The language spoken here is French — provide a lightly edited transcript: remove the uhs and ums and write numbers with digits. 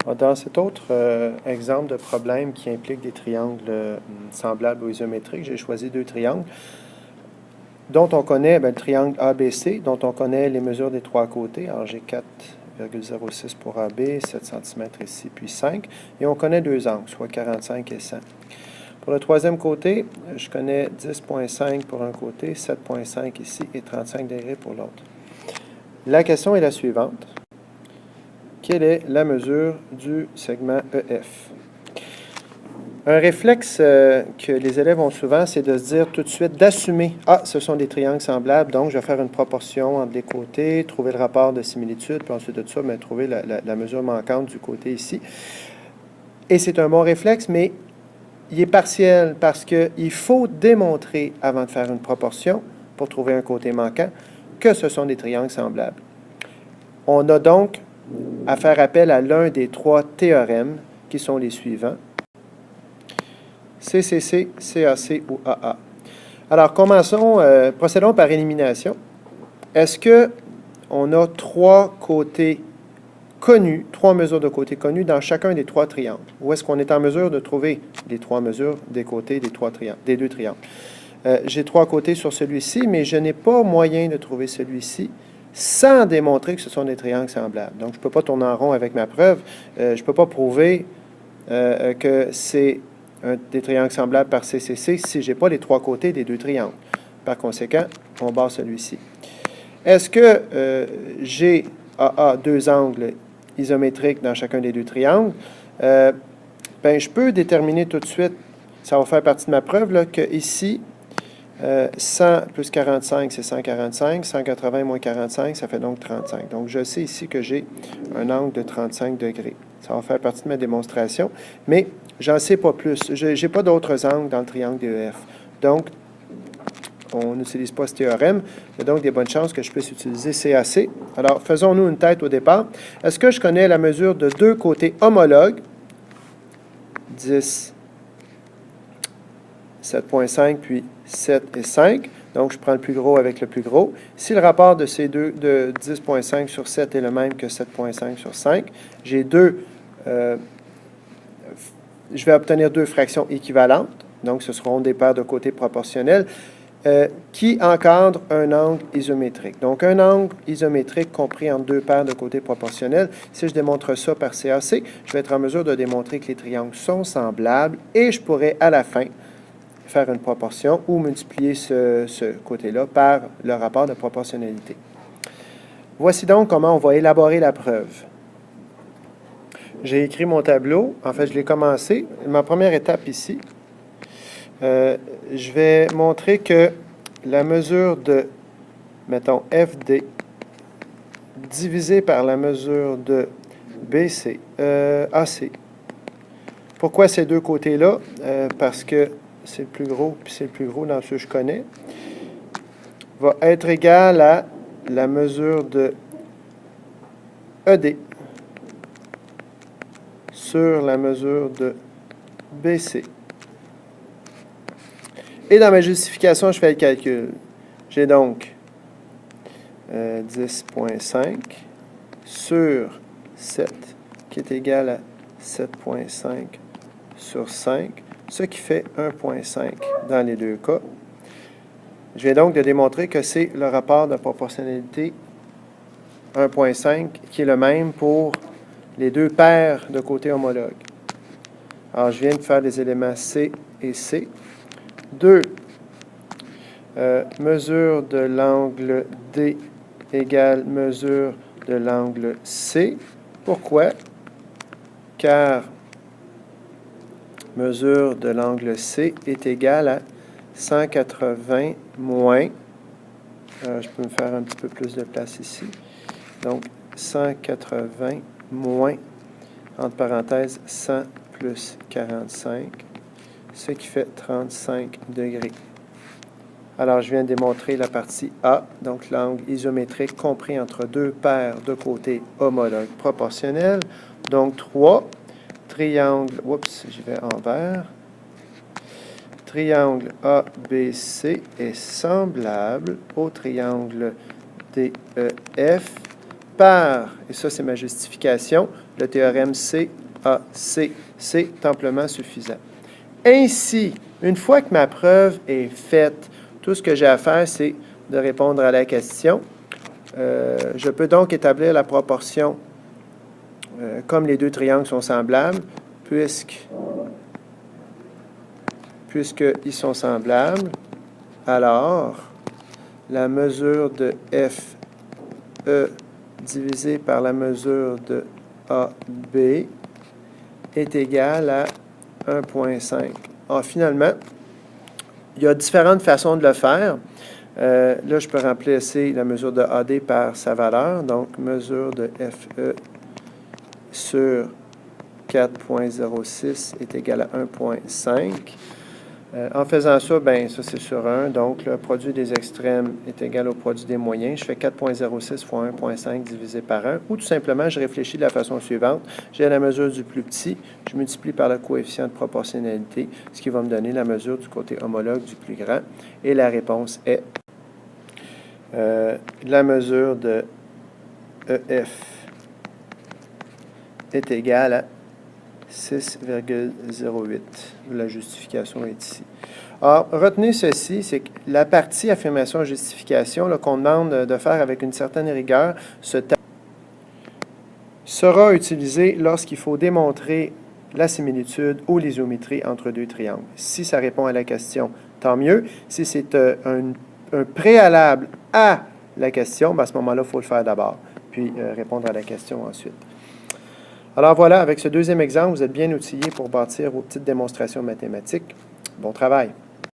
Dans cet autre exemple de problème qui implique des triangles semblables ou isométriques, j'ai choisi deux triangles dont on connaît le triangle ABC, dont on connaît les mesures des trois côtés. Alors, j'ai 4,06 pour AB, 7 cm ici, puis 5. Et on connaît deux angles, soit 45 et 100. Pour le troisième côté, je connais 10,5 pour un côté, 7,5 ici et 35 degrés pour l'autre. La question est la suivante. Quelle est la mesure du segment EF? Un réflexe que les élèves ont souvent, c'est de se dire tout de suite, d'assumer, ce sont des triangles semblables, donc je vais faire une proportion entre les côtés, trouver le rapport de similitude, puis ensuite de ça, trouver la mesure manquante du côté ici. Et c'est un bon réflexe, mais il est partiel parce qu'il faut démontrer, avant de faire une proportion, pour trouver un côté manquant, que ce sont des triangles semblables. On a donc à faire appel à l'un des trois théorèmes qui sont les suivants. CCC, CAC ou AA. Alors, procédons par élimination. Est-ce qu'on a trois côtés connus, trois mesures de côtés connus dans chacun des trois triangles? Ou est-ce qu'on est en mesure de trouver les trois mesures des côtés des deux triangles? J'ai trois côtés sur celui-ci, mais je n'ai pas moyen de trouver celui-ci sans démontrer que ce sont des triangles semblables. Donc, je ne peux pas tourner en rond avec ma preuve. Je ne peux pas prouver que c'est des triangles semblables par CCC si je n'ai pas les trois côtés des deux triangles. Par conséquent, on barre celui-ci. Est-ce que j'ai AA deux angles isométriques dans chacun des deux triangles? Je peux déterminer tout de suite, ça va faire partie de ma preuve, là, que ici, 100 plus 45, c'est 145. 180 moins 45, ça fait donc 35. Donc, je sais ici que j'ai un angle de 35 degrés. Ça va faire partie de ma démonstration, mais j'en sais pas plus. Je n'ai pas d'autres angles dans le triangle DEF. Donc, on n'utilise pas ce théorème. Il y a donc des bonnes chances que je puisse utiliser CAC. Alors, faisons-nous une tête au départ. Est-ce que je connais la mesure de deux côtés homologues? 10, 7,5, puis 7 et 5. Donc, je prends le plus gros avec le plus gros. Si le rapport de ces deux, de 10,5 sur 7 est le même que 7,5 sur 5, j'ai je vais obtenir deux fractions équivalentes. Donc, ce seront des paires de côtés proportionnels qui encadrent un angle isométrique. Donc, un angle isométrique compris en deux paires de côtés proportionnels. Si je démontre ça par CAC, je vais être en mesure de démontrer que les triangles sont semblables et je pourrais, à la fin, faire une proportion ou multiplier ce côté-là par le rapport de proportionnalité. Voici donc comment on va élaborer la preuve. J'ai écrit mon tableau. En fait, je l'ai commencé. Ma première étape ici, je vais montrer que la mesure de, mettons, FD divisée par la mesure de BC, AC. Pourquoi ces deux côtés-là? Parce que c'est le plus gros, puis c'est le plus gros dans ceux que je connais, va être égal à la mesure de ED sur la mesure de BC. Et dans ma justification, je fais le calcul. J'ai donc 10,5 sur 7, qui est égal à 7,5 sur 5, ce qui fait 1,5 dans les deux cas. Je viens donc de démontrer que c'est le rapport de proportionnalité 1,5 qui est le même pour les deux paires de côtés homologues. Alors, je viens de faire les éléments C et C. 2. Mesure de l'angle D égale mesure de l'angle C. Pourquoi? Car mesure de l'angle C est égale à 180 moins, je peux me faire un petit peu plus de place ici, donc 180 moins, entre parenthèses, 100 plus 45, ce qui fait 35 degrés. Alors, je viens de démontrer la partie A, donc l'angle isométrique compris entre deux paires de côtés homologues proportionnels. Donc, 3, triangle, j'y vais envers. Triangle ABC est semblable au triangle DEF par, et ça c'est ma justification, le théorème CAC, c'est amplement suffisant. Ainsi, une fois que ma preuve est faite, tout ce que j'ai à faire, c'est de répondre à la question. Je peux donc établir la proportion comme les deux triangles sont semblables, puisqu'ils sont semblables, alors la mesure de FE divisé par la mesure de AB est égale à 1,5. Alors, finalement, il y a différentes façons de le faire. Là, je peux remplacer la mesure de AD par sa valeur. Donc, mesure de FE sur 4,06 est égal à 1,5. En faisant ça, bien, ça c'est sur 1. Donc, le produit des extrêmes est égal au produit des moyens. Je fais 4,06 fois 1,5 divisé par 1. Ou tout simplement, je réfléchis de la façon suivante. J'ai la mesure du plus petit. Je multiplie par le coefficient de proportionnalité, ce qui va me donner la mesure du côté homologue du plus grand. Et la réponse est la mesure de EF est égale à 6,08. La justification est ici. Alors, retenez ceci, c'est que la partie affirmation-justification qu'on demande de faire avec une certaine rigueur sera utilisée lorsqu'il faut démontrer la similitude ou l'isométrie entre deux triangles. Si ça répond à la question, tant mieux. Si c'est un préalable à la question, à ce moment-là, il faut le faire d'abord, puis répondre à la question ensuite. Alors voilà, avec ce deuxième exemple, vous êtes bien outillés pour bâtir vos petites démonstrations mathématiques. Bon travail!